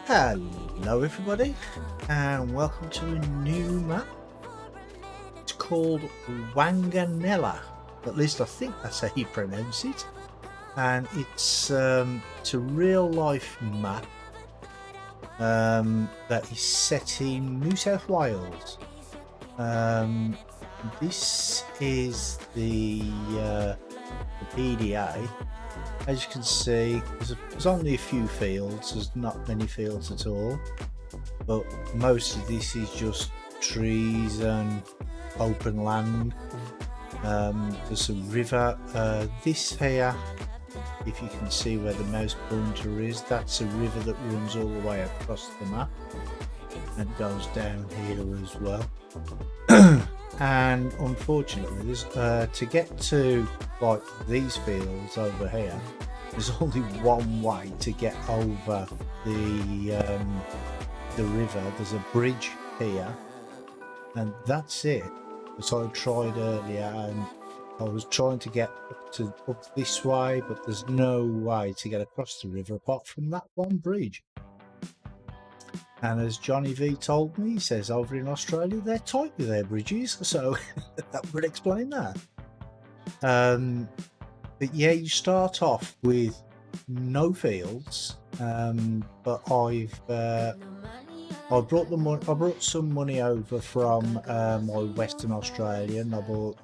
Hello everybody, and welcome to a new map. It's called Wanganella, at least I think that's how you pronounce it, and it's a real life map that is set in New South Wales. This is the PDA. As you can see, there's only a few fields, there's not many fields at all, but most of this is just trees and open land. There's a river, this here, if you can see where the mouse pointer is, that's a river that runs all the way across the map and goes down here as well. And unfortunately, there's to get to like these fields over here, there's only one way to get over the river. There's a bridge here, and that's it. So I tried earlier, and I was trying to get up this way, but there's no way to get across the river apart from that one bridge. And as Johnny V told me, he says over in Australia they're tight with their bridges, so that would explain that. But yeah, you start off with no fields, but I brought some money over from my Western Australian. I bought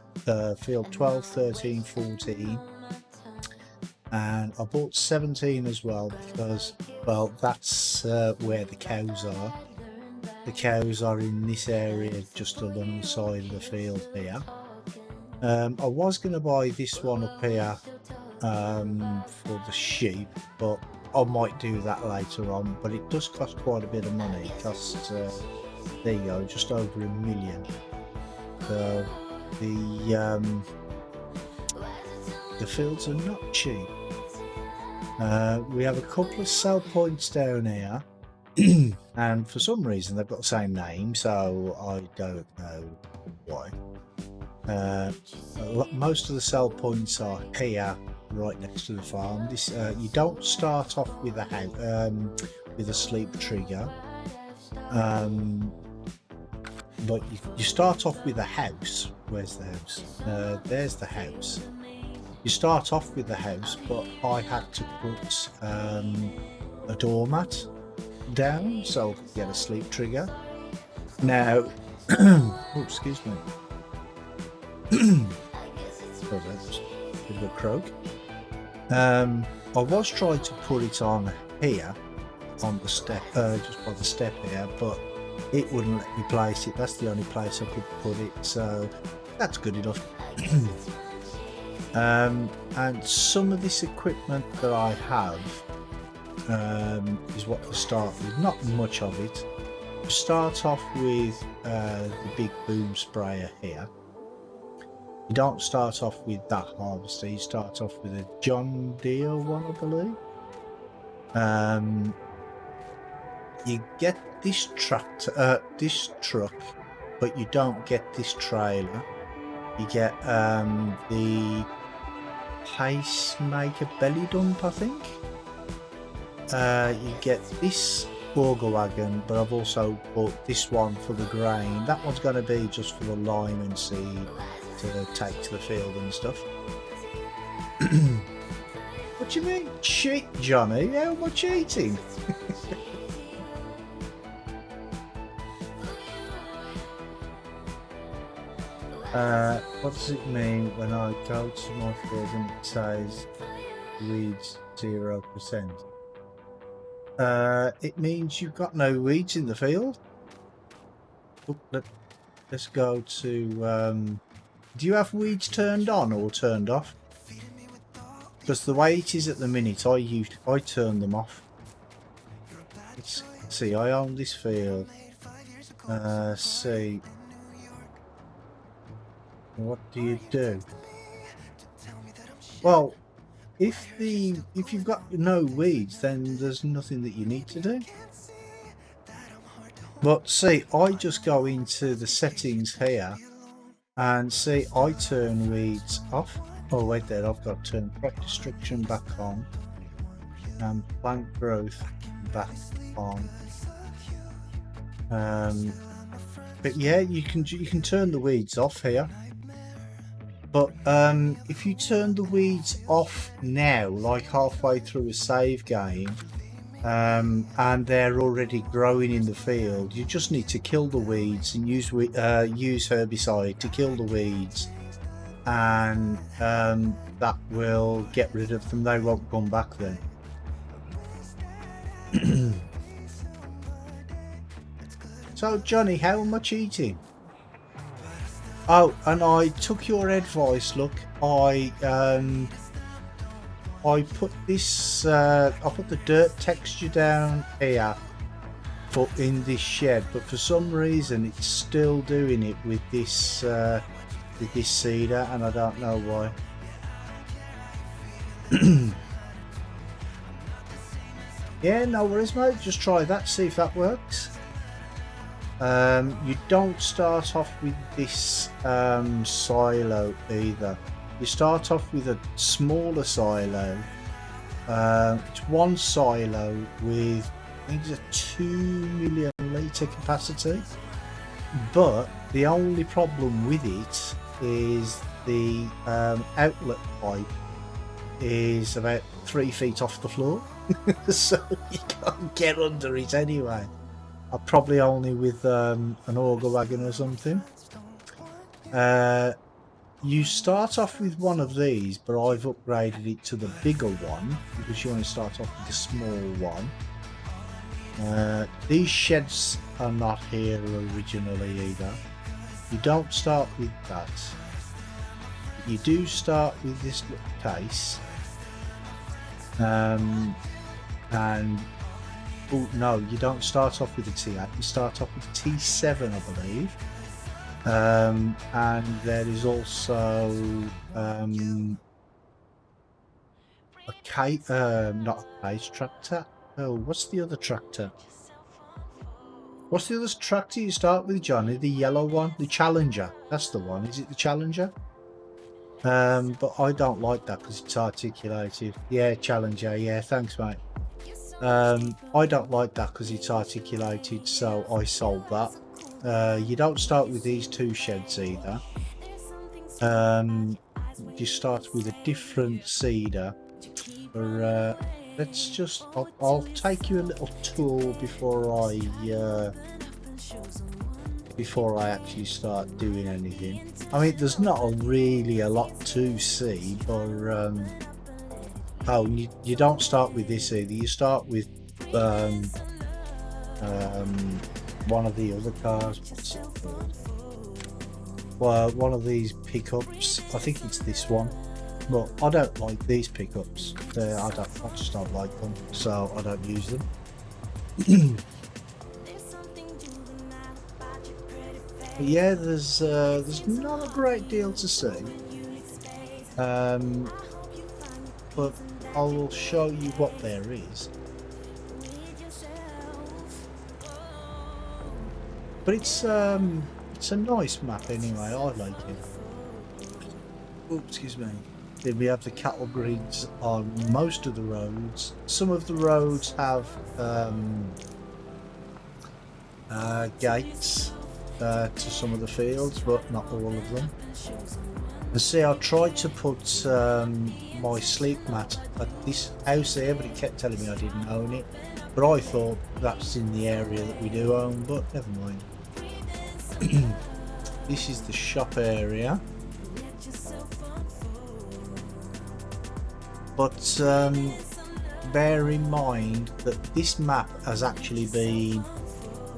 field 12, 13, 14. And I bought 17 as well because, well, that's where the cows are. The cows are in this area just along the side of the field here. I was going to buy this one up here for the sheep, but I might do that later on. But it does cost quite a bit of money. It costs, there you go, just over $1 million. So the fields are not cheap. We have a couple of sell points down here, and for some reason they've got the same name, so I don't know why. Most of the sell points are here, right next to the farm. This you don't start off with a sleep trigger, but you start off with a house. Where's the house? There's the house. You start off with the house, but I had to put a doormat down so I could get a sleep trigger. Now, oh, excuse me. Oh, that was a bit of a croak. I was trying to put it on here, on the step, just by the step here, but it wouldn't let me place it. That's the only place I could put it, so that's good enough. And some of this equipment that I have is what you start with, not much of it. You start off with the big boom sprayer here. You don't start off with that harvester, you start off with a John Deere one, I believe. You get this truck, but you don't get this trailer. You get the pacemaker belly dump, I think. You get this auger wagon, but I've also bought this one for the grain. That one's going to be just for the lime and seed to take to the field and stuff. What do you mean cheat, Johnny? How am I cheating? What does it mean when I go to my field and it says weeds 0%? It means you've got no weeds in the field. Let's go to do you have weeds turned on or turned off? Because the way it is at the minute, I turn them off. Let's see, I own this field. See, what do you do? Well, if you've got no weeds, then there's nothing that you need to do. But see, I just go into the settings here and see, I turn weeds off. Oh wait there, I've got to turn crop destruction back on. and plant growth back on. But yeah, you can turn the weeds off here. But if you turn the weeds off now, like halfway through a save game, and they're already growing in the field, you just need to kill the weeds and use herbicide to kill the weeds, and that will get rid of them. They won't come back then. So Johnny, how much eating? Oh, and I took your advice. Look, I put this, I put the dirt texture down here in this shed, but for some reason it's still doing it with this cedar, and I don't know why. Yeah, no worries, mate. Just try that, see if that works. You don't start off with this silo either. You start off with a smaller silo. It's one silo with, I think it's a 2 million litre capacity. But the only problem with it is the outlet pipe is about 3 feet off the floor. So you can't get under it anyway. Probably only with an auger wagon or something. You start off with one of these, but I've upgraded it to the bigger one because you only start off with the small one. These sheds are not here originally either. You don't start with that. You do start with this little case. And oh no, you don't start off with a T8, you start off with a T7, I believe. And there is also not a case tractor. Oh, what's the other tractor? What's the other tractor you start with, Johnny? The yellow one? The Challenger. That's the one. Is it the Challenger? But I don't like that because it's articulated. Yeah, Challenger. Yeah, thanks, mate. I don't like that because it's articulated, so I sold that. You don't start with these two sheds either. You start with a different cedar. Let's just, I'll take you a little tour before I actually start doing anything. I mean, there's not really a lot to see, but oh, you don't start with this either. You start with one of the other cars. What's it called? Well, one of these pickups. I think it's this one. But I don't like these pickups. I just don't like them, so I don't use them. Yeah, there's not a great deal to see. But I will show you what there is. But it's a nice map anyway. I like it. Oh, excuse me. Then we have the cattle grids on most of the roads. Some of the roads have gates to some of the fields, but not all of them. And see, I tried to put my sleep mat at this house here, but it kept telling me I didn't own it. But I thought that's in the area that we do own, but never mind. This is the shop area. But bear in mind that this map has actually been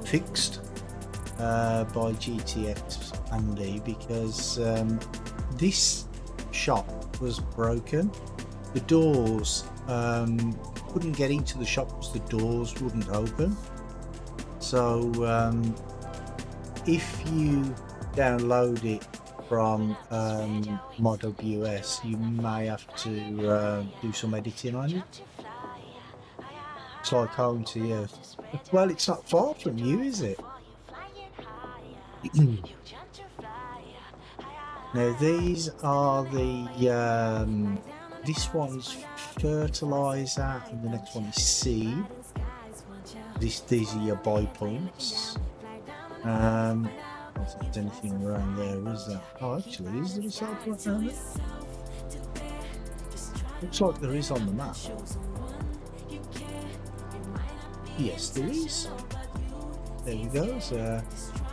fixed by GTX Andy, because this shop was broken. The doors couldn't get into the shop because the doors wouldn't open. So if you download it from ModOS, you may have to do some editing on it. It's like home to you. Well, it's not far from you, is it? Now these are the this one's fertilizer, and the next one is seed. These are your buy points. I don't think there's anything around there, is there? Oh, actually, is there a sell point around there? Looks like there is on the map. Yes, there is. There we go. There's a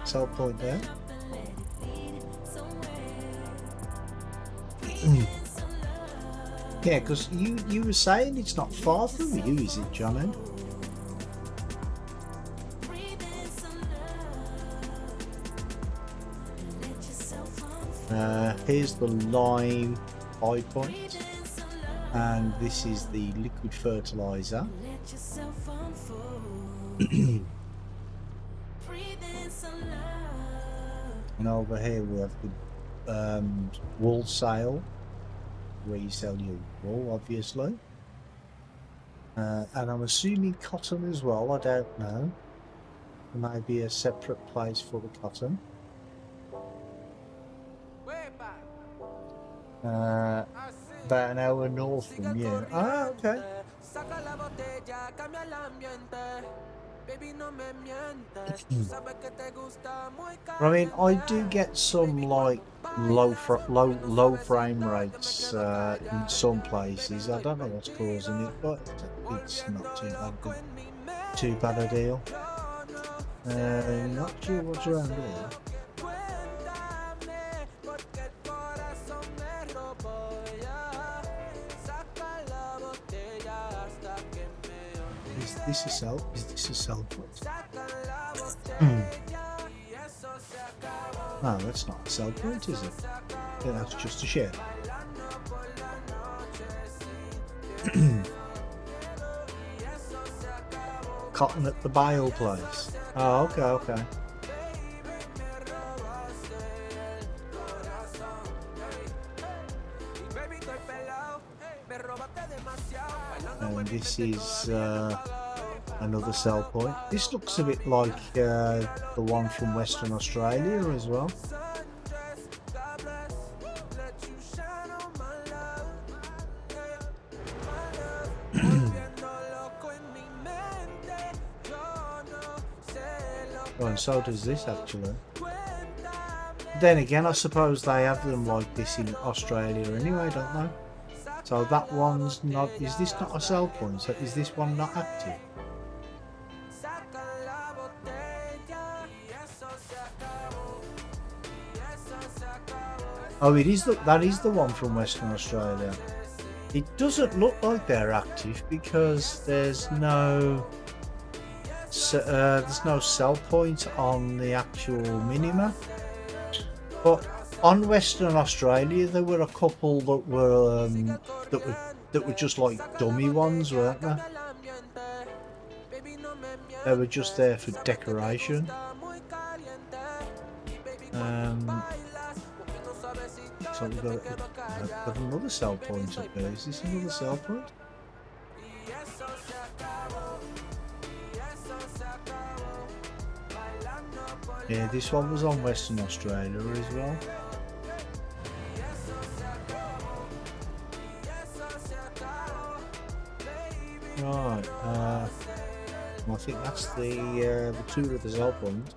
sell point there. Yeah, because you were saying it's not far from you, is it, Johnny? Here's the lime buy point, and this is the liquid fertilizer. And over here we have the wool sale, where you sell your wool, obviously. And I'm assuming cotton as well, I don't know. There may be a separate place for the cotton. About an hour north from you. Ah, okay. I mean, I do get some like low frame rates in some places. I don't know what's causing it, but it's not too bad a deal. Not sure what's around here. Is this a sell point? No, that's not a sell point, is it? Yeah, that's just a shed. Cotton at the bale place. Oh, okay. And this is another sell point. This looks a bit like the one from Western Australia as well. Oh, and so does this actually. Then again, I suppose they have them like this in Australia anyway, don't they? So that one's not. Is this not a sell point? So is this one not active? Oh, it is. That is the one from Western Australia. It doesn't look like they're active because there's no sell point on the actual minimap. But on Western Australia, there were a couple that were just like dummy ones, weren't they? They were just there for decoration. So we've got another sell point up there. Is this another sell point? Yeah, this one was on Western Australia as well. Right, I think that's the two of the sell points.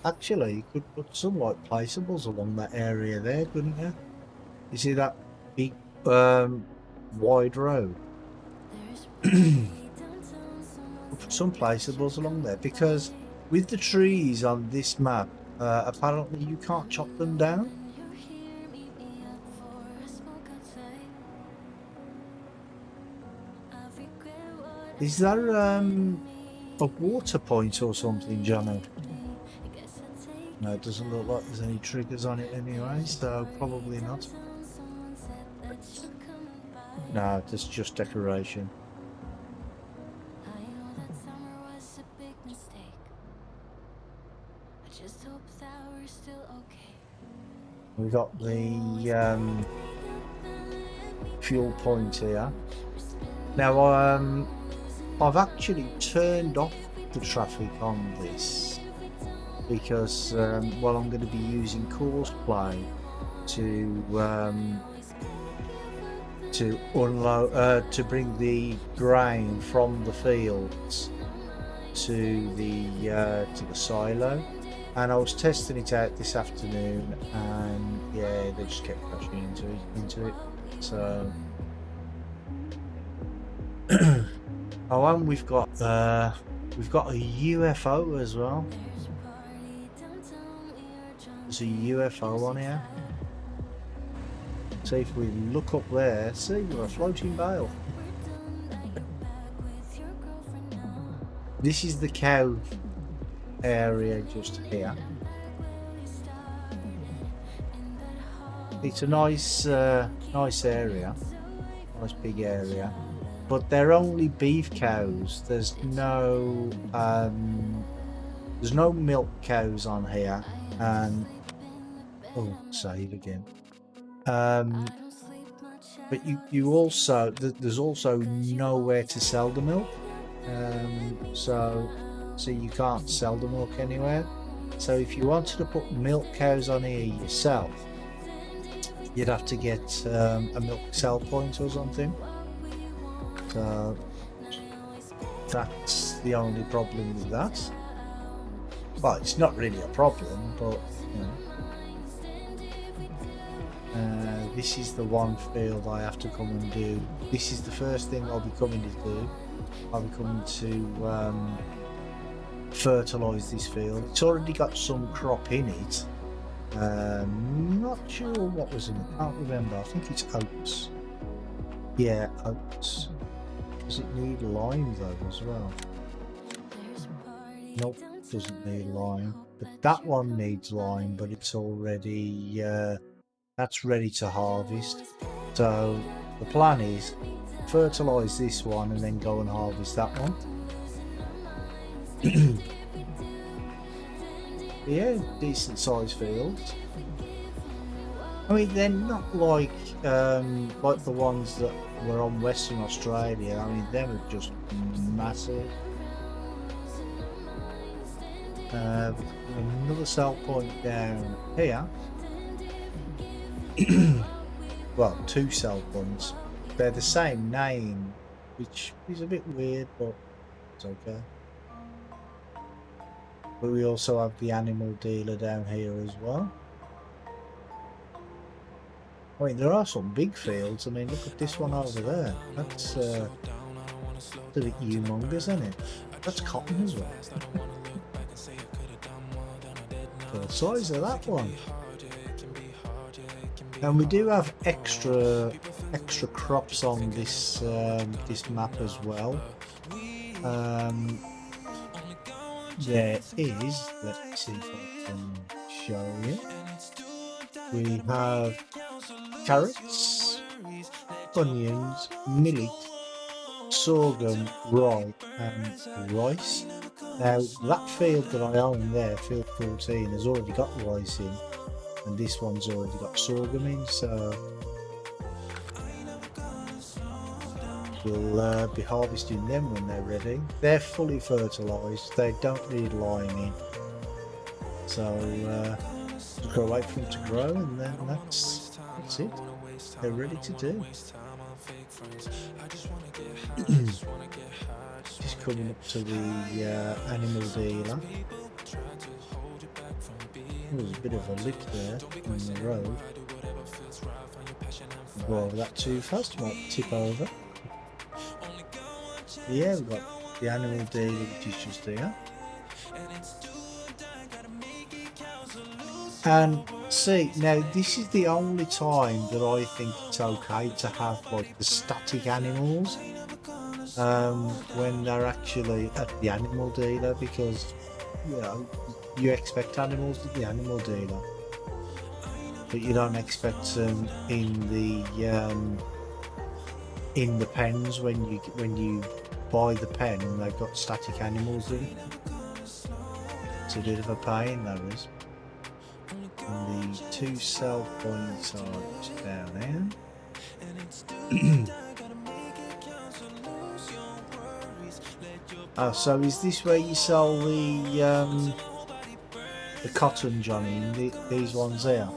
Actually, you could put some like placeables along that area there, couldn't you? You see that big wide road? Put some placeables along there, because with the trees on this map, apparently you can't chop them down. Is there a water point or something, Johnny? No, it doesn't look like there's any triggers on it anyway, so probably not. No, it's just decoration. We've got the fuel point here. Now, I've actually turned off the traffic on this because, well, I'm going to be using course play to to unload, to bring the grain from the fields to the silo, and I was testing it out this afternoon, and yeah, they just kept crashing into it. So, oh, and we've got a UFO as well. There's a UFO on here. See if we look up there. See, we're a floating bale. This is the cow area just here. It's a nice area, nice big area, but they're only beef cows. There's no milk cows on here, and oh, save again. But you also there's also nowhere to sell the milk. So you can't sell the milk anywhere. So if you wanted to put milk cows on here yourself, you'd have to get a milk sell point or something. So that's the only problem with that. Well, it's not really a problem, but you know. This is the one field I have to come and do. This is the first thing I'll be coming to do. I'll be coming to fertilise this field. It's already got some crop in it. Not sure what was in it. I can't remember. I think it's oats. Yeah, oats. Does it need lime though as well? Nope, doesn't need lime. But that one needs lime, but it's already that's ready to harvest. So the plan is fertilise this one and then go and harvest that one. Yeah, decent sized fields. I mean, they're not like the ones that were on Western Australia. I mean, them are just massive. Another sell point down here. Well, two sell points. They're the same name, which is a bit weird, but it's okay. But we also have the animal dealer down here as well. I mean, there are some big fields. I mean, look at this one over there. That's a bit humongous, isn't it? That's cotton as well. The size of that one. And we do have extra crops on this this map as well. There is, let's see if I can show you. We have carrots, onions, millet, sorghum, rye and rice. Now that field that I own there, field 14, has already got rice in, and this one's already got sorghum in, so we'll be harvesting them when they're ready. They're fully fertilised, they don't need lime in, so we'll go wait for them to grow, and then that's it. They're ready to do. Just coming up to the animal dealer. There's a bit of a lick there on the road. Go over that too fast, might tip over. Yeah, we've got the animal dealer which is just here. And see, now this is the only time that I think it's okay to have like the static animals when they're actually at the animal dealer, because you know you expect animals at the animal dealer, but you don't expect them in the pens when you buy the pen and they've got static animals in. It's a bit of a pain, that is. And the two sell points are just down there. Oh, so is this where you sell the cotton, Johnny? These ones here?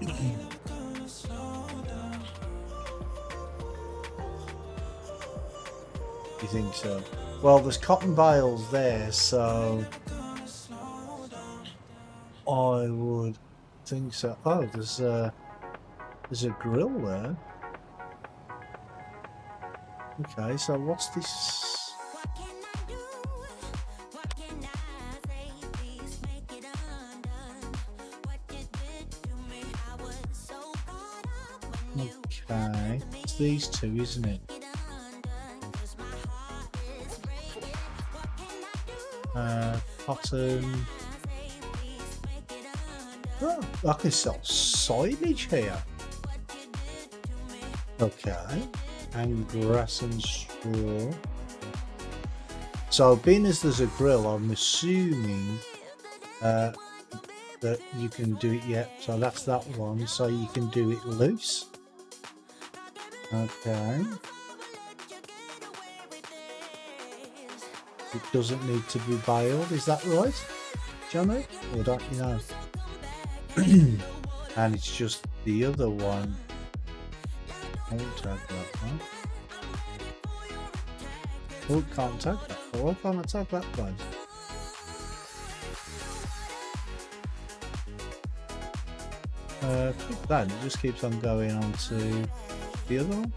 You think so? Well, there's cotton bales there, so I would think so. Oh, there's a grill there. Okay, so what's this? Okay, it's these two, isn't it? Cotton. Oh, I can sell silage here. Okay, and grass and straw. So, being as there's a grill, I'm assuming that you can do it. Yeah, so that's that one. So you can do it loose. Okay. It doesn't need to be baled, is that right, Johnny? Or don't you know? And it's just the other one. I won't tag that one. Oh, can't tag that. Oh, why can't I tag that one? Click that, it just keeps on going on to the other one.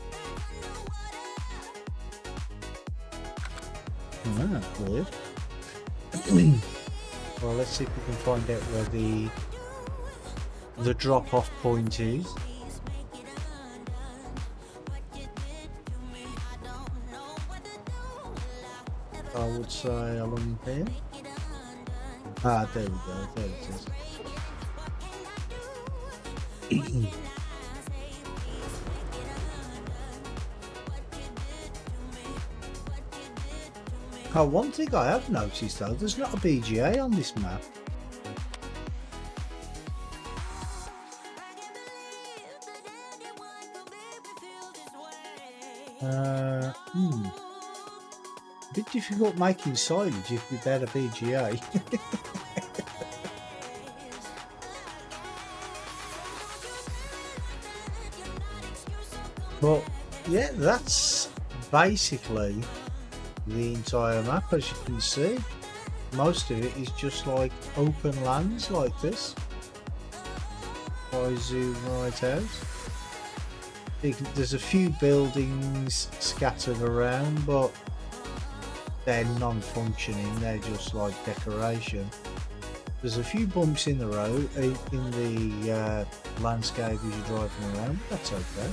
Ah, weird. Well, let's see if we can find out where the drop-off point is. I would say along here. Ah, there we go. There it is. Oh, one thing I have noticed though, there's not a BGA on this map. Bit difficult making silage if without a BGA. But yeah, that's basically the entire map. As you can see, most of it is just like open lands like this. If I zoom right out, there's a few buildings scattered around, but they're non-functioning, they're just like decoration. There's a few bumps in the road, in the landscape as you're driving around, but that's okay.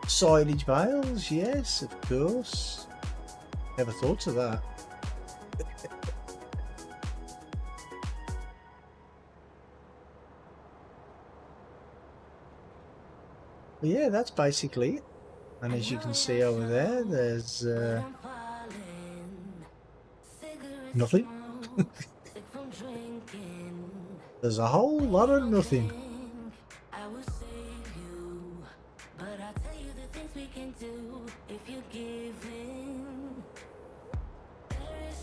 Silage bales, yes, of course. Never thought of that. But yeah, that's basically it. And as you can see over there, there's nothing. There's a whole lot of nothing.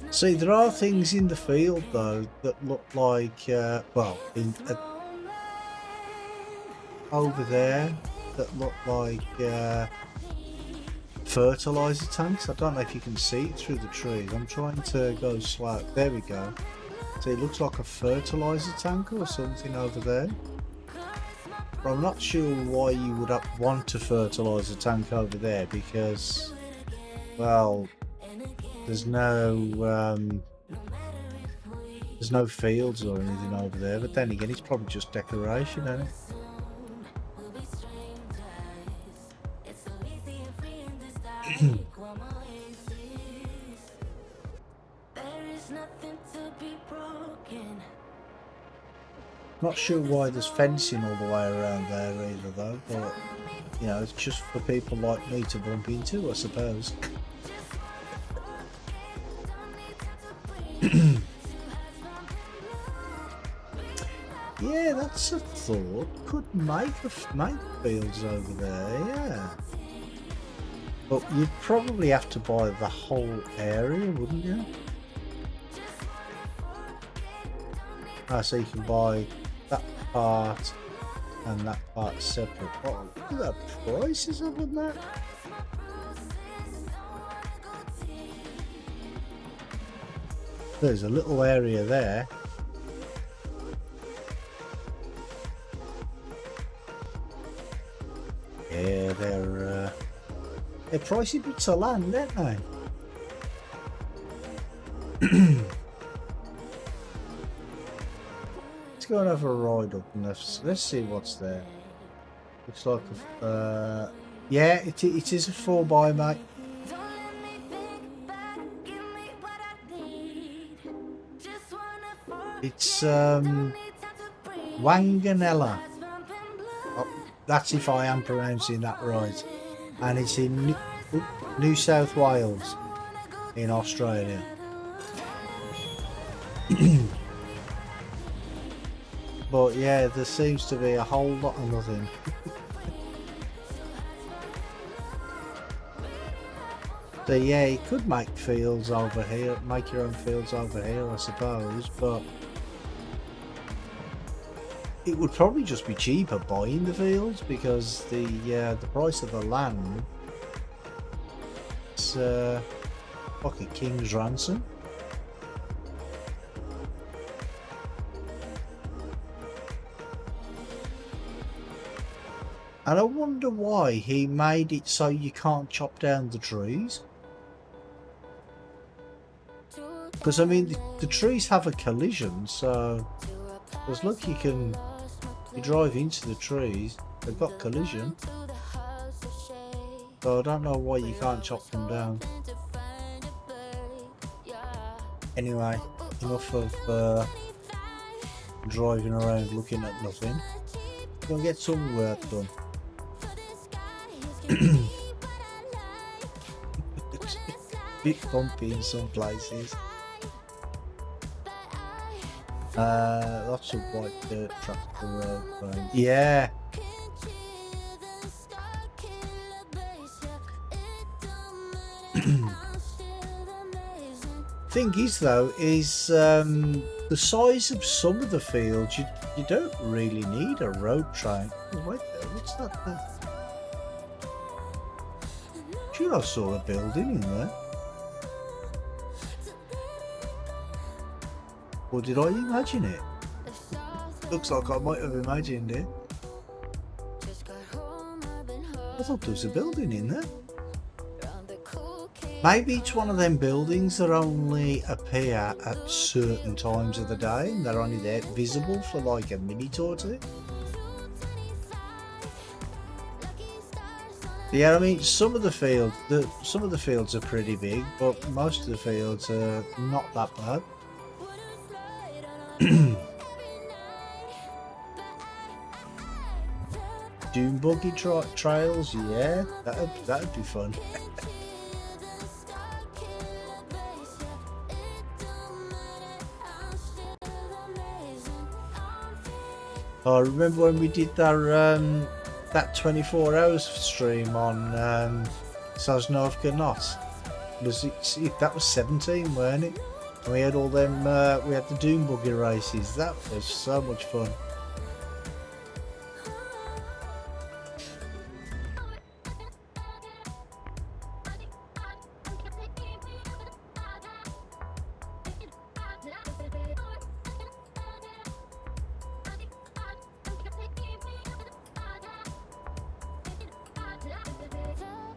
See, there are things in the field though that look like, well, over there that look like fertilizer tanks. I don't know if you can see it through the trees. I'm trying to go slow. There we go. So it looks like a fertilizer tank or something over there. But I'm not sure why you would want a fertilizer tank over there because, well, there's no fields or anything over there. But then again, it's probably just decoration, isn't it? Not sure why there's fencing all the way around there either though, but you know, it's just for people like me to bump into, I suppose. Yeah, that's a thought. Could make fields over there, yeah. But you'd probably have to buy the whole area, wouldn't you? So you can buy that part and that part separate. Oh, look at the prices of that. There's a little area there. Yeah, they're pricey bits of land, aren't they? Let's go and have a ride up and let's see what's there. Looks like yeah, it is a 4x, mate. It's Wanganella. Oh, that's if I am pronouncing that right. And it's in New South Wales in Australia. But yeah, there seems to be a whole lot of nothing. So yeah, you could make fields over here, make your own fields over here, I suppose, but it would probably just be cheaper buying the fields because the price of the land is like a king's ransom. And I wonder why he made it so you can't chop down the trees. Because I mean, the trees have a collision, so there's look you drive into the trees. They've got collision, so I don't know why you can't chop them down. Anyway, enough of driving around looking at nothing. Gonna get some work done. Bit bumpy in some places. Lots of white dirt trapped the road going. Yeah. Thing is though, is the size of some of the fields, you don't really need a road train. Oh, wait there, what's that there? Sure, I saw a building in there. Or did I imagine it? Looks like I might have imagined it. I thought there was a building in there. Maybe it's one of them buildings that only appear at certain times of the day and they're only there visible for like a minute or two. Yeah, I mean some of the fields are pretty big, but most of the fields are not that bad. Dune buggy trails, yeah, that'd be fun. I remember when we did that 24 hours stream on Sosnovka. That was 17, weren't it? And we had all them, we had the dune buggy races. That was so much fun.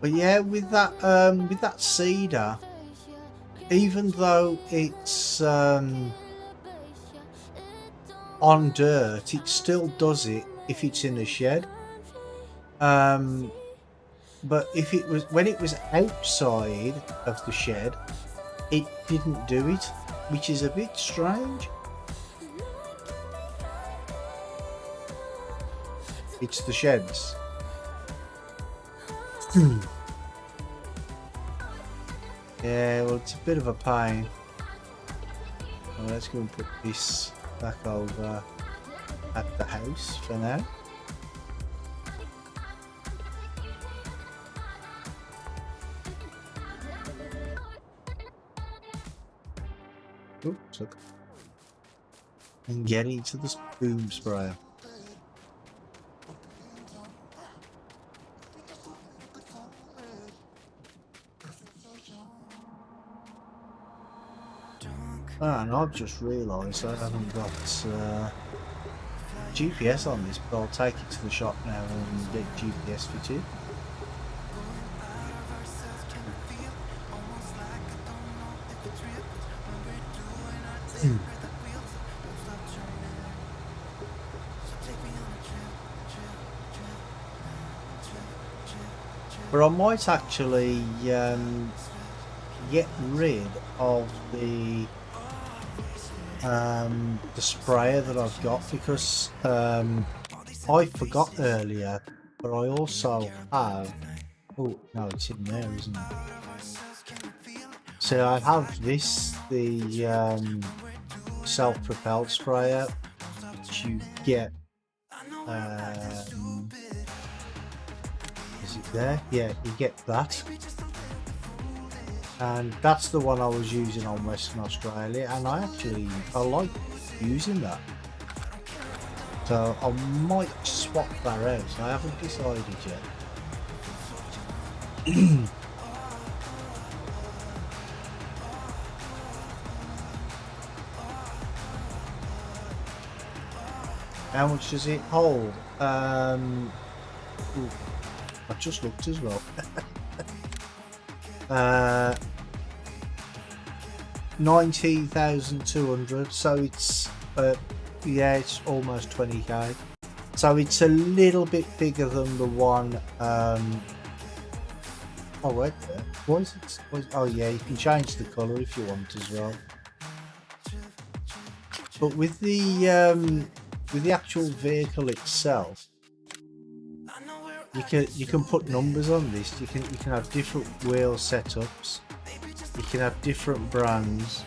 But yeah, with that cedar, even though it's on dirt, it still does it if it's in a shed. But if it was when it was outside of the shed, it didn't do it, which is a bit strange. It's the sheds. Yeah, well, it's a bit of a pain. Well, let's go and put this back over at the house for now. Oops, look. and get into the boom sprayer. And I've just realised I haven't got GPS on this, but I'll take it to the shop now and get GPS fitted. But I might actually get rid of the sprayer that I've got, because I forgot earlier, but I also have, oh no, it's in there, isn't it? So I have this, the self-propelled sprayer, which you get, is it there? Yeah, you get that. And that's the one I was using on Western Australia, and I like using that. So I might swap that out. I haven't decided yet. How much does it hold? Ooh, I just looked as well. 19,200, so it's yeah, it's almost 20k, so it's a little bit bigger than the one. Oh wait there, what is it? Oh yeah, you can change the colour if you want as well, but with the actual vehicle itself, you can put numbers on this. You can have different wheel setups. You can have different brands.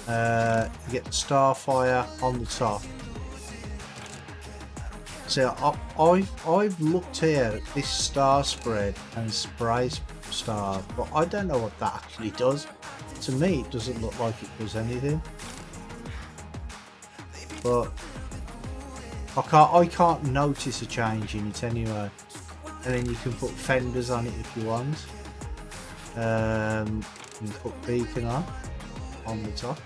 You get the Starfire on the top. So I've looked here at this star spread and spray star, but I don't know what that actually does. To me, it doesn't look like it does anything. But I can't notice a change in it anyway. And then you can put fenders on it if you want. You can put beacon on the top.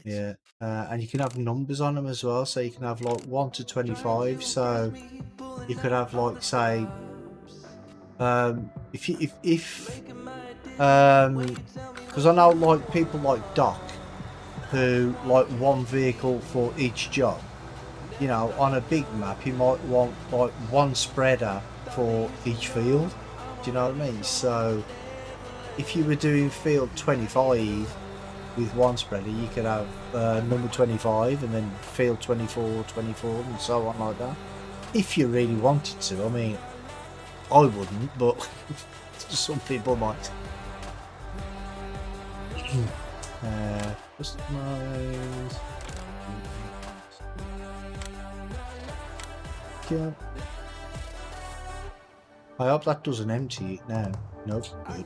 Yeah, and you can have numbers on them as well. So you can have like 1 to 25. So you could have like, say, because I know like people like Doc who like one vehicle for each job. You know, on a big map, you might want like one spreader for each field. Do you know what I mean? So if you were doing field 25 with one spreader, you could have number 25 and then field 24, 24 and so on like that. If you really wanted to. I mean, I wouldn't, but some people might. Customize. Yeah. I hope that doesn't empty it now. Nope. Good.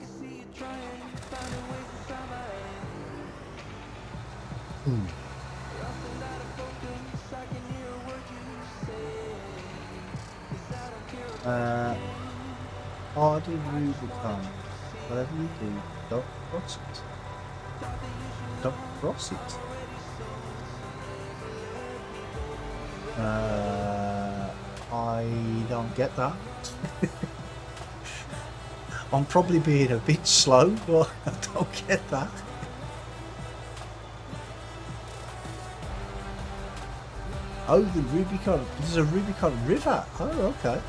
Hardy Rubicon. Whatever you do, don't cross it. Don't cross it. I don't get that. I'm probably being a bit slow, but I don't get that. Oh, the Rubicon. There's a Rubicon River. Oh, okay.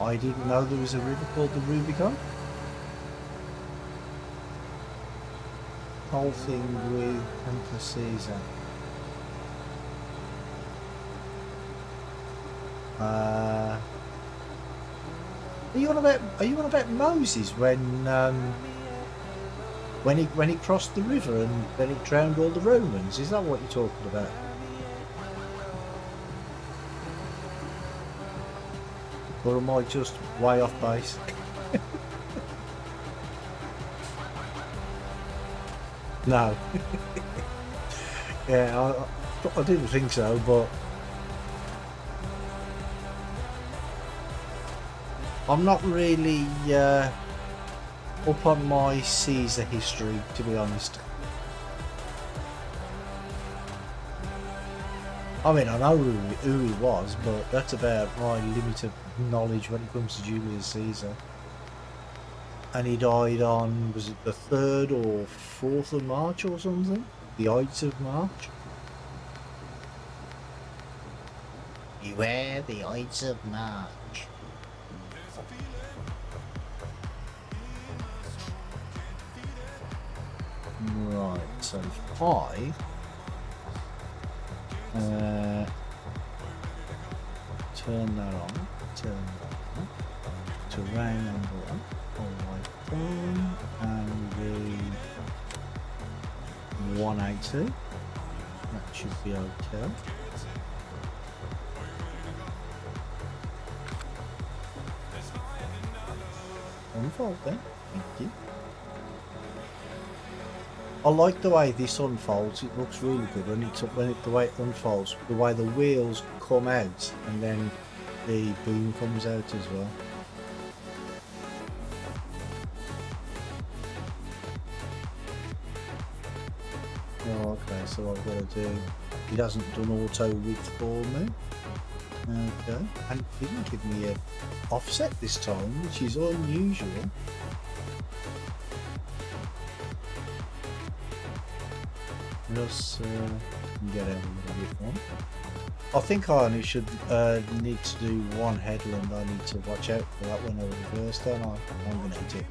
I didn't know there was a river called the Rubicon. Whole thing with Emperor Caesar. Are you on about Moses when he crossed the river and then he drowned all the Romans? Is that what you're talking about? Or am I just way off base? No. Yeah, I didn't think so, but I'm not really up on my Caesar history, to be honest. I mean, I know who he was, but that's about my limited knowledge when it comes to Julius Caesar. And he died on, was it the 3rd or 4th of March or something? The Ides of March? Beware the Ides of March. Right, so if I turn that on, to Wanganella, alright, and the 180, that should be okay. Unfold then, thank you. I like the way this unfolds. It looks really good the way it unfolds, the way the wheels come out and then the boom comes out as well. Oh, okay, so I've got to do. It hasn't done auto width for me. Okay, and it didn't give me an offset this time, which is unusual. Just get out a little bit more. I think I only should need to do one headland. I need to watch out for that when I reverse, don't I? I'm going to hit it.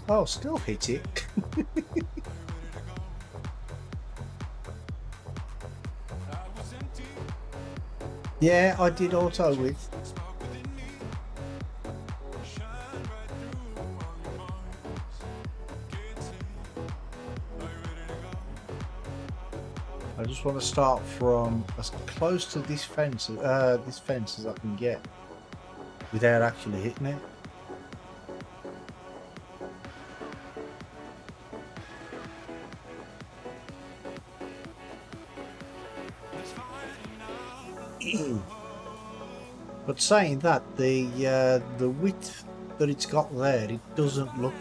Oh, still hit it. Yeah, I did auto width. I just want to start from as close to this fence as I can get without actually hitting it. But saying that, the width that it's got there, it doesn't look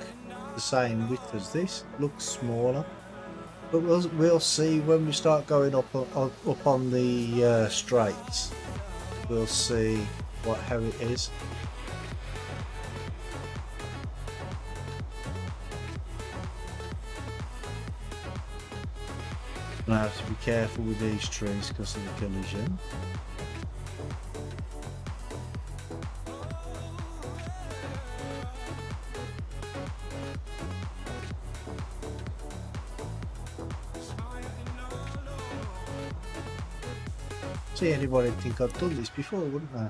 the same width as this. It looks smaller. But we'll see when we start going up on the straights. We'll see how it is. I have to be careful with these trees because of the collision. See, anybody would think I've done this before, wouldn't I?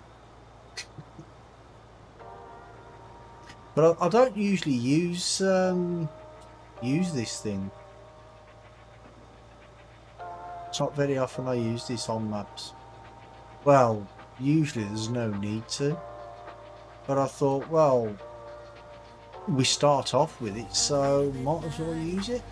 But I don't usually use this thing. It's not very often I use this on maps. Well, usually there's no need to. But I thought, well, we start off with it, so might as well use it.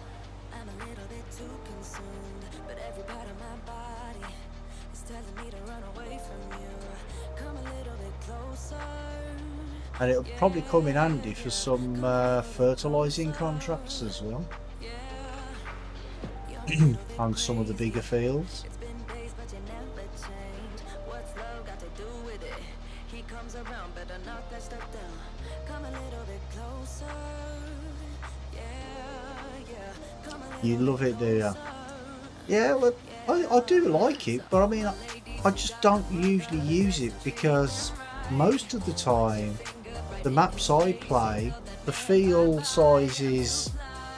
And it'll probably come in handy for some fertilising contracts as well. On some of the bigger fields. You love it, do you? Yeah, well, I do like it, but I mean, I just don't usually use it because most of the time, the maps I play, the field sizes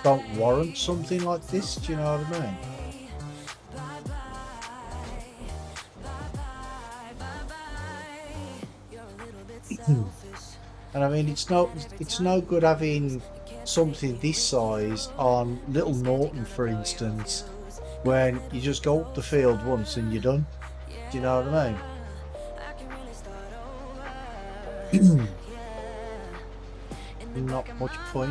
don't warrant something like this, do you know what I mean? And I mean, it's no good having something this size on Little Norton, for instance, when you just go up the field once and you're done. Do you know what I mean? Not much point.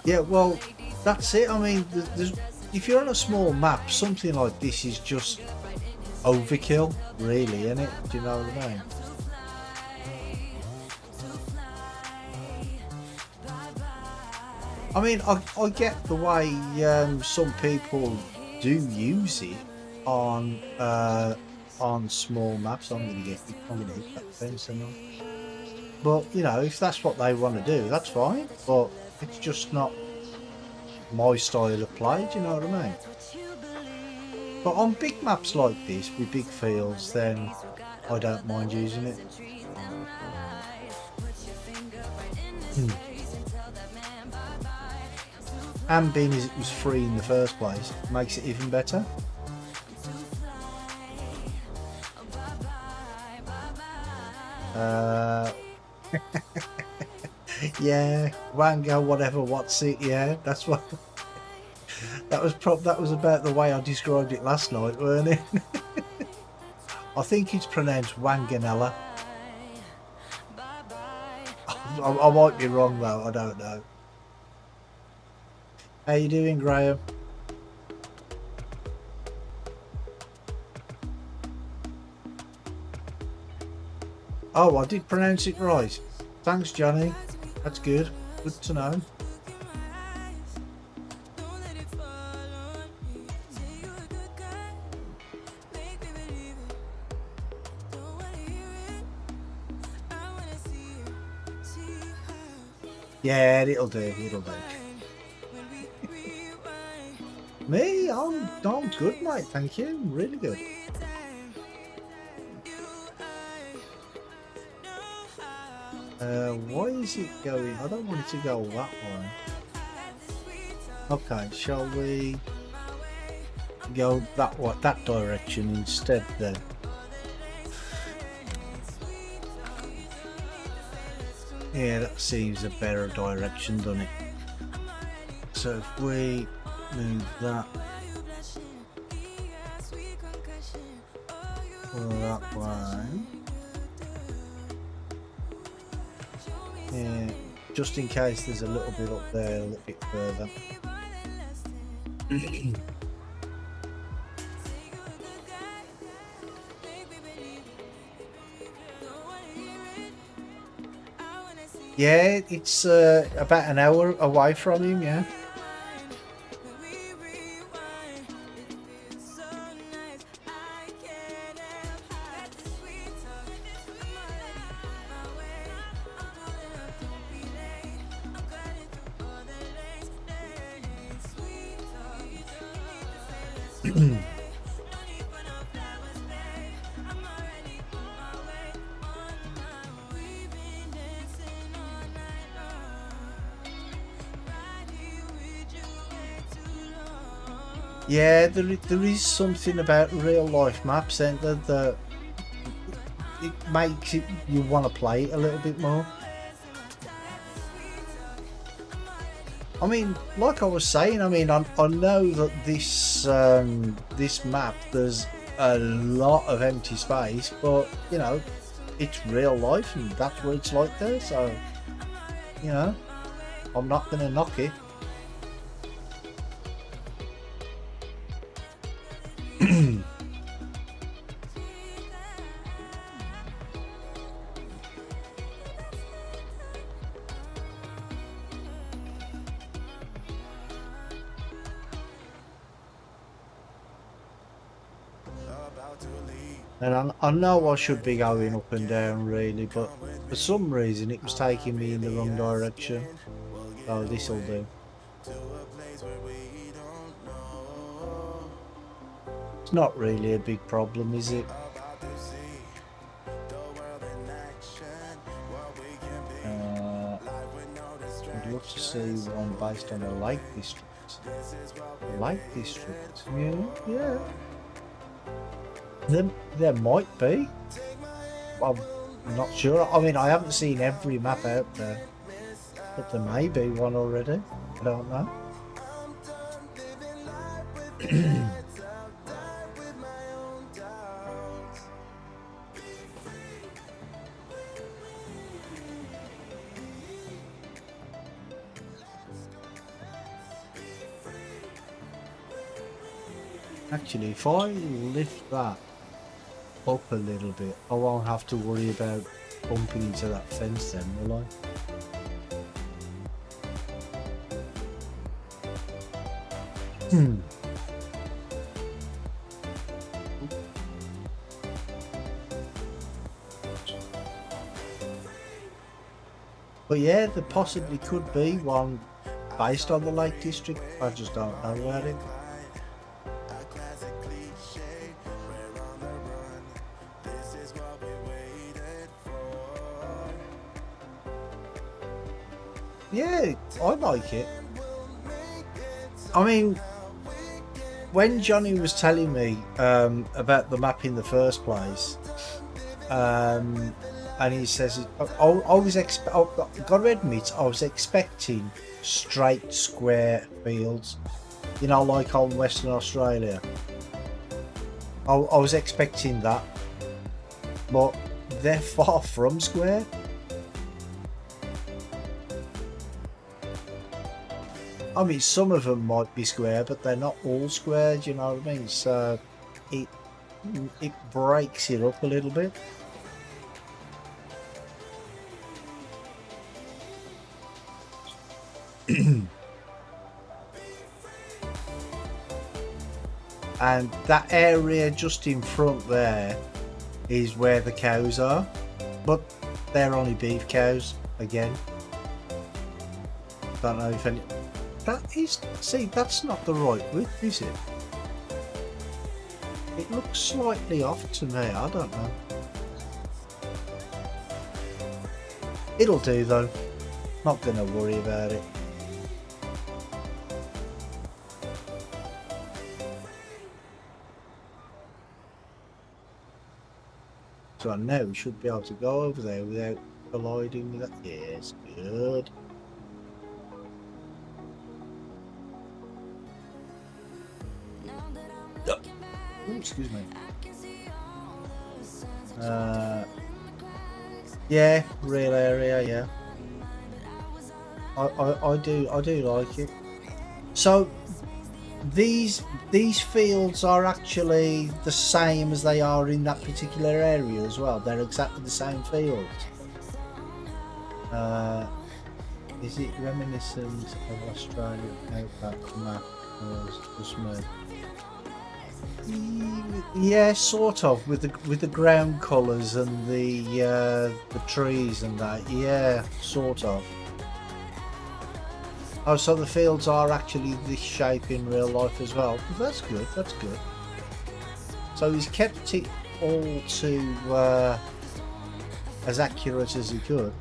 Yeah, well, that's it. I mean, if you're on a small map, something like this is just overkill, really, isn't it? Do you know what I mean? I mean, I get the way some people do use it on small maps. I'm gonna hit that fence and all. But you know, if that's what they want to do, that's fine. But it's just not my style of play. Do you know what I mean? But on big maps like this with big fields, then I don't mind using it. And being as it was free in the first place, makes it even better. Yeah, Wango, whatever, what's it? Yeah, that's what. That was about the way I described it last night, weren't it? I think it's pronounced Wanganella. I might be wrong though, I don't know. How you doing, Graham? Oh, I did pronounce it right. Thanks, Johnny. That's good. Good to know. Yeah, it'll do. It'll do. Me? I'm good, mate. Thank you. Really good. Why is it going? I don't want it to go that way. Okay, shall we go that direction instead then? Yeah, that seems a better direction, doesn't it? So if we move that that way. Yeah, just in case there's a little bit up there, a little bit further. Yeah, it's about an hour away from him, yeah. Yeah, there is something about real life maps, ain't there, that it makes it you want to play it a little bit more. I mean, like I was saying, I mean, I know that this this map there's a lot of empty space, but you know, it's real life and that's what it's like there. So, you know, I'm not gonna knock it. And I know I should be going up and down really, but for some reason it was taking me in the wrong direction. Oh, this'll do. It's not really a big problem, is it? I'd love to see one based on a Lake District. Lake District? Yeah. There might be. I'm not sure. I mean, I haven't seen every map out there, but there may be one already. I don't know. Actually, if I lift that up a little bit, I won't have to worry about bumping into that fence then, will I? But yeah, there possibly could be one based on the Lake District. I just don't know about it. Yeah, I like it. I mean, when Johnny was telling me about the map in the first place, and he says, gotta admit, I was expecting straight square fields, you know, like on Western Australia. I was expecting that, but they're far from square. I mean, some of them might be square, but they're not all square, do you know what I mean? So it breaks it up a little bit. And that area just in front there is where the cows are, but they're only beef cows again. Don't know if any... That is... See, that's not the right width, is it? It looks slightly off to me, I don't know. It'll do though. Not gonna worry about it. So now we should be able to go over there without colliding with that. Yes, good. Oh, excuse me. Yeah, real area, yeah. I do like it. So these fields are actually the same as they are in that particular area as well. They're exactly the same fields. Is it reminiscent of Australia? Outback map was just me. Yeah, sort of, with the ground colours and the trees and that. Yeah, sort of. Oh, so the fields are actually this shape in real life as well. That's good. That's good. So he's kept it all to as accurate as he could.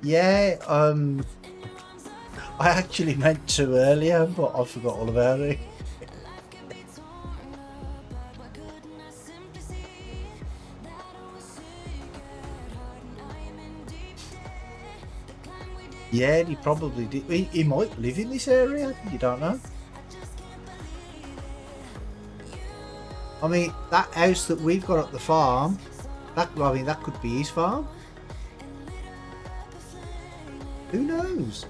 Yeah, I actually meant to earlier, but I forgot all about it. Yeah, he probably did. He might live in this area, you don't know. I mean, that house that we've got at the farm, that could be his farm. Who knows?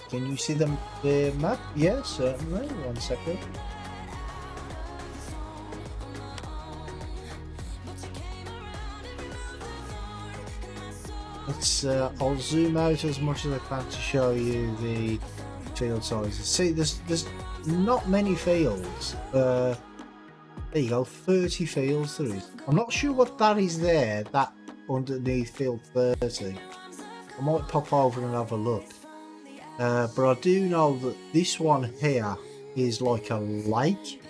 Can you see the map? Yeah, certainly. 1 second. I'll zoom out as much as I can to show you the field sizes. See, there's not many fields. There you go, 30 fields there is. I'm not sure what that is there, that underneath field 30. I might pop over and have a look. But I do know that this one here is like a lake.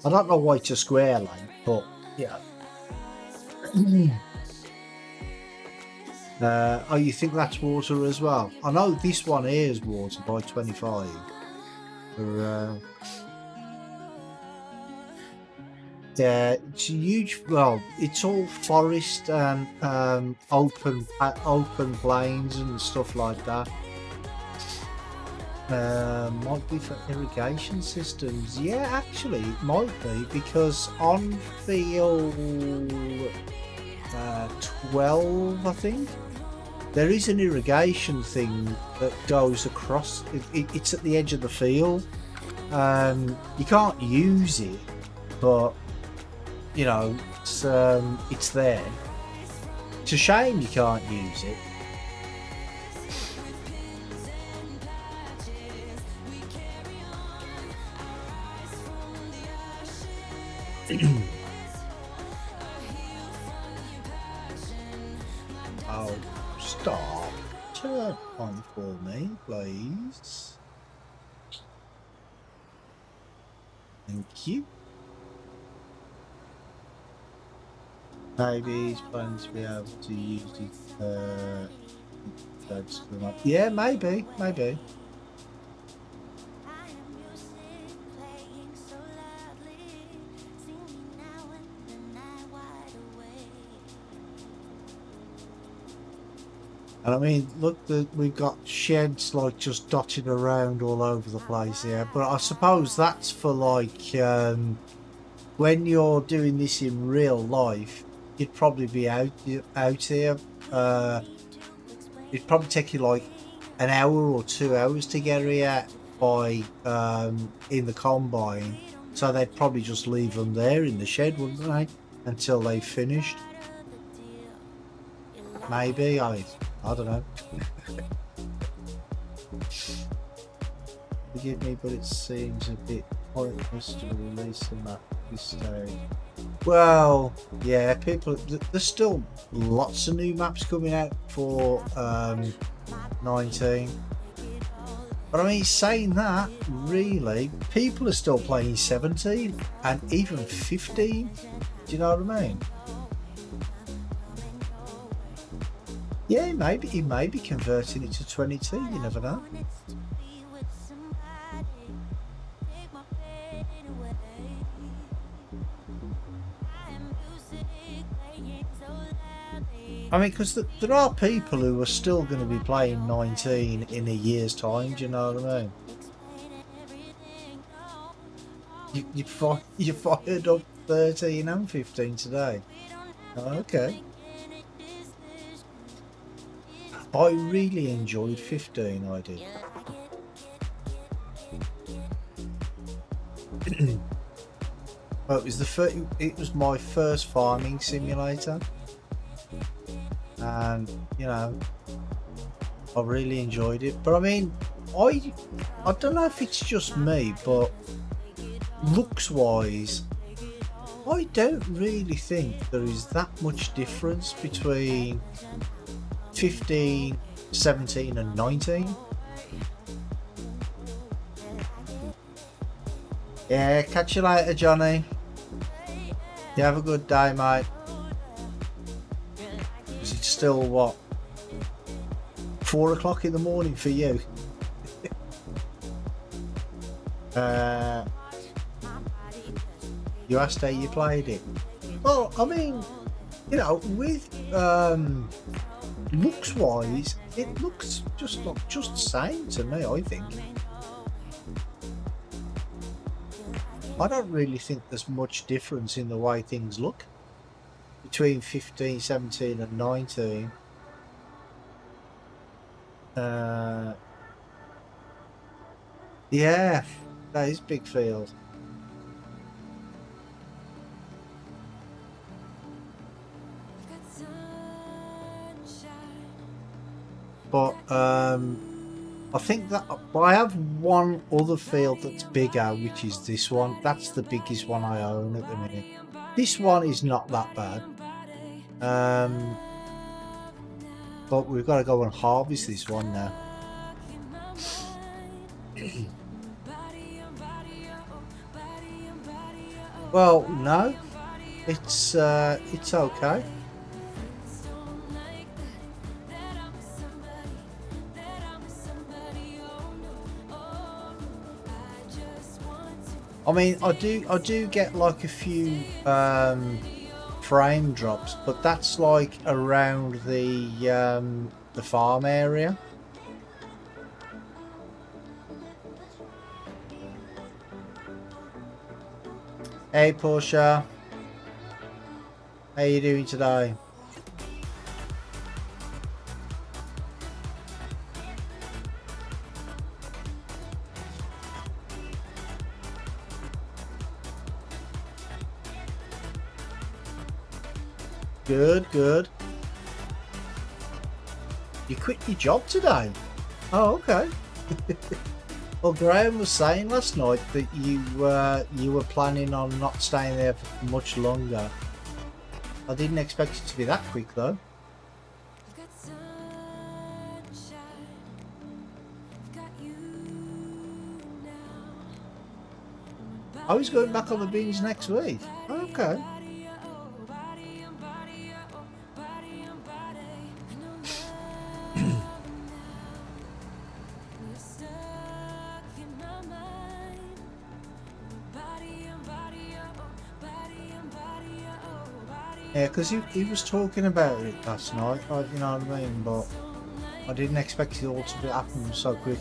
I don't know why it's a square lake, but yeah. Oh, you think that's water as well? I know this one here is water by 25. Yeah, it's huge. Well, it's all forest and open plains and stuff like that. Might be for irrigation systems. Yeah, actually, it might be because on field 12, I think, there is an irrigation thing that goes across. It's at the edge of the field. You can't use it, but you know, it's there. It's a shame you can't use it. Oh, stop. Turn on for me, please. Thank you. Maybe he's planning to be able to use it. Yeah, maybe. And I mean, look, we've got sheds like just dotted around all over the place here. But I suppose that's for like when you're doing this in real life, you'd probably be out here. It'd probably take you like an hour or 2 hours to get here by in the combine. So they'd probably just leave them there in the shed, wouldn't they, until they finished? Maybe I don't know. Forgive me, but it seems a bit pointless to release them at this stage. Well, yeah, there's still lots of new maps coming out for 19. But I mean, saying that, really, people are still playing 17 and even 15. Do you know what I mean? Yeah, maybe he may be converting it to 22. You never know. I mean, because there are people who are still going to be playing 19 in a year's time. Do you know what I mean? You fired up 13 and 15 today. Oh, okay. I really enjoyed 15. I did. Well, it was my first farming simulator. And you know, I really enjoyed it. But I mean, I don't know if it's just me, but looks wise, I don't really think there is that much difference between 15, 17 and 19. Yeah, catch you later, Johnny. You have a good day, mate. It's still what, 4 o'clock in the morning for you? You asked how you played it. Well, I mean, you know, with looks wise, it looks just the same to me. I think. I don't really think there's much difference in the way things look between 15, 17 and 19. Yeah, that is big field. But I think that I have one other field that's bigger, which is this one. That's the biggest one I own at the minute. This one is not that bad. But we've got to go and harvest this one now. Well, no, it's okay. I mean, I do get like a few frame drops, but that's like around the farm area. Hey Portia, how you doing today? Good, good. You quit your job today? Oh, okay. Well, Graham was saying last night that you were planning on not staying there for much longer. I didn't expect it to be that quick, though. I was going back on the beans next week. Okay. Yeah, because he was talking about it last night, you know what I mean? But I didn't expect it all to happen so quick.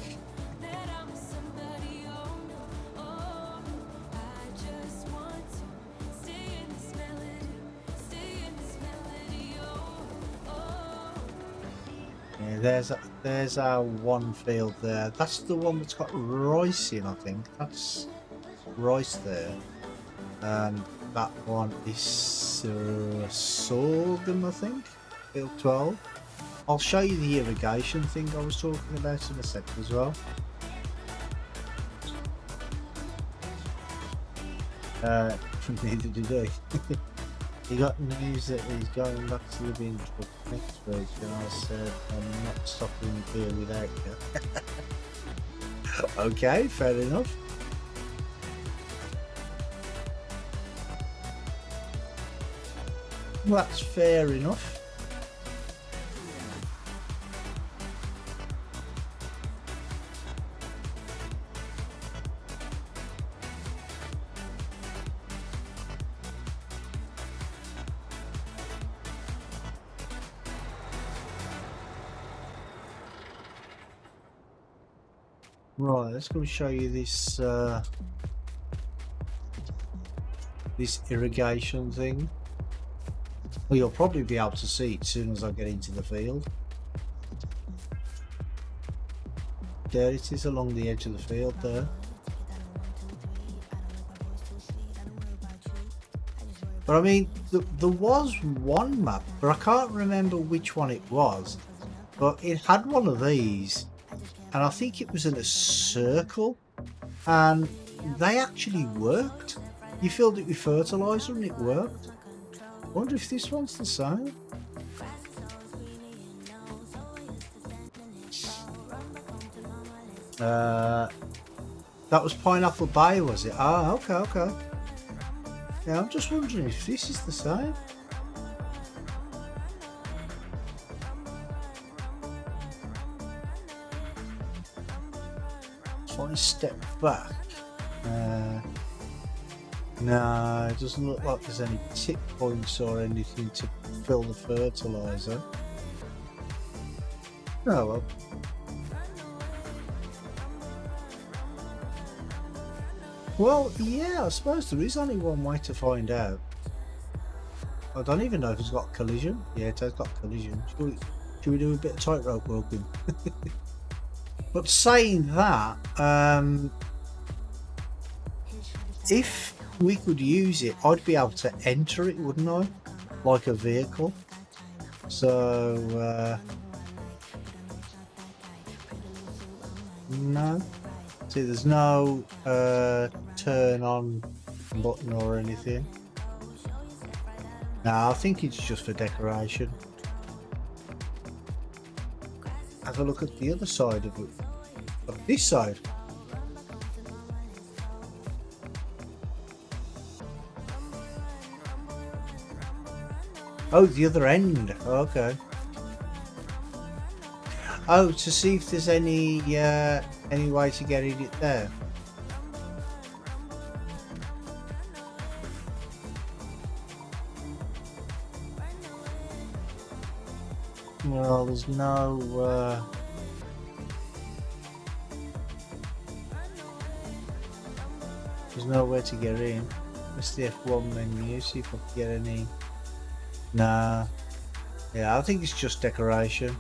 Yeah, there's our one field there. That's the one that's got rice in, I think. That's rice there. And that one is sorghum, I think. Field 12. I'll show you the irrigation thing I was talking about in a sec as well. Neither did he. He got news that he's going back to the bin truck next week, and I said, I'm not stopping here without you. Okay, fair enough. Well, that's fair enough. Right, let's go show you this this irrigation thing. Well, you'll probably be able to see it as soon as I get into the field. There it is along the edge of the field there. But I mean, there was one map, but I can't remember which one it was. But it had one of these, and I think it was in a circle, and they actually worked. You filled it with fertilizer and it worked. I wonder if this one's the same. That was Pineapple Bay, was it? Ah, okay, okay. Yeah, I'm just wondering if this is the same. If I step back, no, it doesn't look like there's any tip points or anything to fill the fertilizer. Oh well. Well, yeah, I suppose there is only one way to find out. I don't even know if it's got collision. Yeah, it has got collision. Should we do a bit of tightrope walking? But saying that, if we could use it, I'd be able to enter it, wouldn't I? Like a vehicle. So, no. See, there's no turn on button or anything. No, I think it's just for decoration. Have a look at the other side of it. Of this side. Oh, the other end. Okay. Oh, to see if there's any way to get it there. Well, there's nowhere to get in. It's the F1 menu, see if I can get any. Nah. Yeah, I think it's just decoration.